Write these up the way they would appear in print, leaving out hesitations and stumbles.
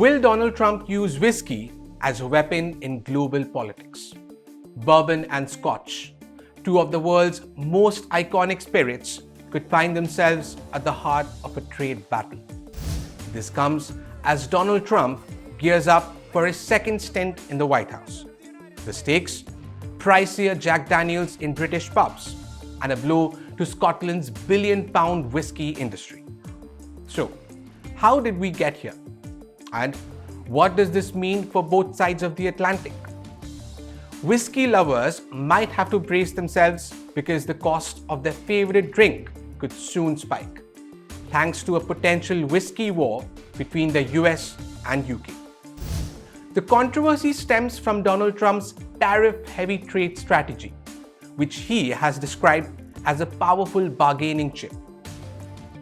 Will Donald Trump use whiskey as a weapon in global politics? Bourbon and Scotch, two of the world's most iconic spirits, could find themselves at the heart of a trade battle. This comes as Donald Trump gears up for his second stint in the White House. The stakes? Pricier Jack Daniels in British pubs and a blow to Scotland's billion-pound whiskey industry. So, how did we get here? And what does this mean for both sides of the Atlantic? Whiskey lovers might have to brace themselves because the cost of their favorite drink could soon spike, thanks to a potential whiskey war between the US and UK. The controversy stems from Donald Trump's tariff-heavy trade strategy, which he has described as a powerful bargaining chip.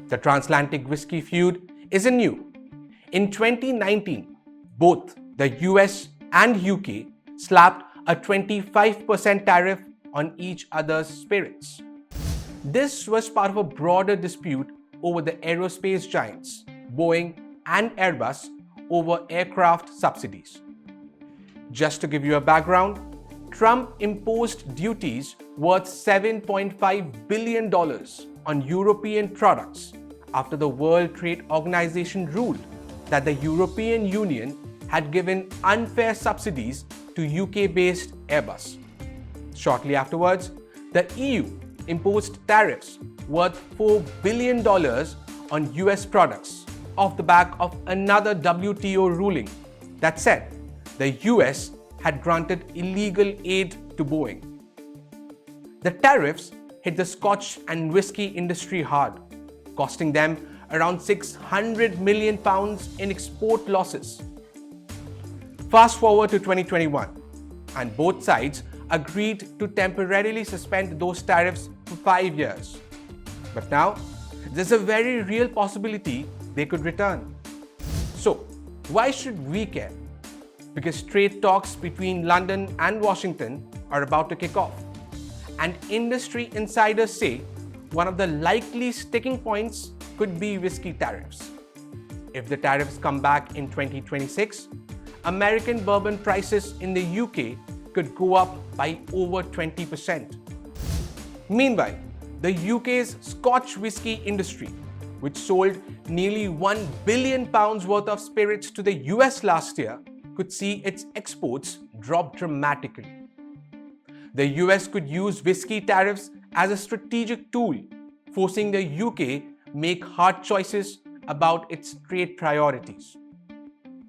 The transatlantic whiskey feud isn't new. In 2019, both the US and UK slapped a 25% tariff on each other's spirits. This was part of a broader dispute over the aerospace giants, Boeing and Airbus, over aircraft subsidies. Just to give you a background, Trump imposed duties worth $7.5 billion on European products after the World Trade Organization ruled that the European Union had given unfair subsidies to UK-based Airbus. Shortly afterwards, the EU imposed tariffs worth $4 billion on US products off the back of another WTO ruling that said the US had granted illegal aid to Boeing. The tariffs hit the Scotch and whiskey industry hard, costing them around £600 million in export losses. Fast forward to 2021, and both sides agreed to temporarily suspend those tariffs for 5 years. But now, there's a very real possibility they could return. So, why should we care? Because trade talks between London and Washington are about to kick off. And industry insiders say one of the likely sticking points could be whiskey tariffs. If the tariffs come back in 2026, American bourbon prices in the UK could go up by over 20%. Meanwhile, the UK's Scotch whiskey industry, which sold nearly £1 billion worth of spirits to the US last year, could see its exports drop dramatically. The US could use whiskey tariffs as a strategic tool, forcing the UK make hard choices about its trade priorities.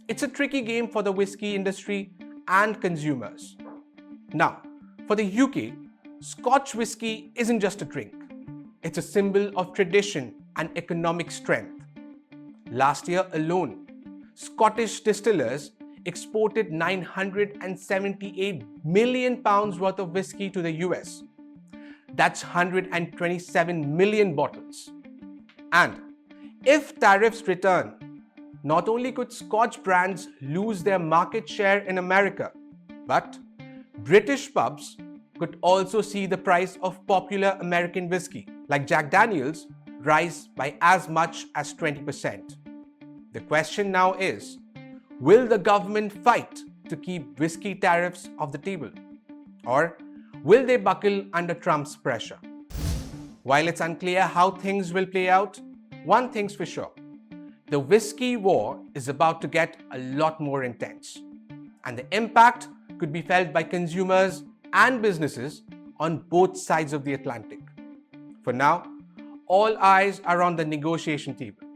It's a tricky game for the whiskey industry and consumers. Now, for the UK, Scotch whiskey isn't just a drink. It's a symbol of tradition and economic strength. Last year alone, Scottish distillers exported £978 million worth of whiskey to the US. That's 127 million bottles. And if tariffs return, not only could Scotch brands lose their market share in America, but British pubs could also see the price of popular American whiskey, like Jack Daniels, rise by as much as 20%. The question now is, will the government fight to keep whiskey tariffs off the table? Or will they buckle under Trump's pressure? While it's unclear how things will play out, one thing's for sure. The whiskey war is about to get a lot more intense. And the impact could be felt by consumers and businesses on both sides of the Atlantic. For now, all eyes are on the negotiation table.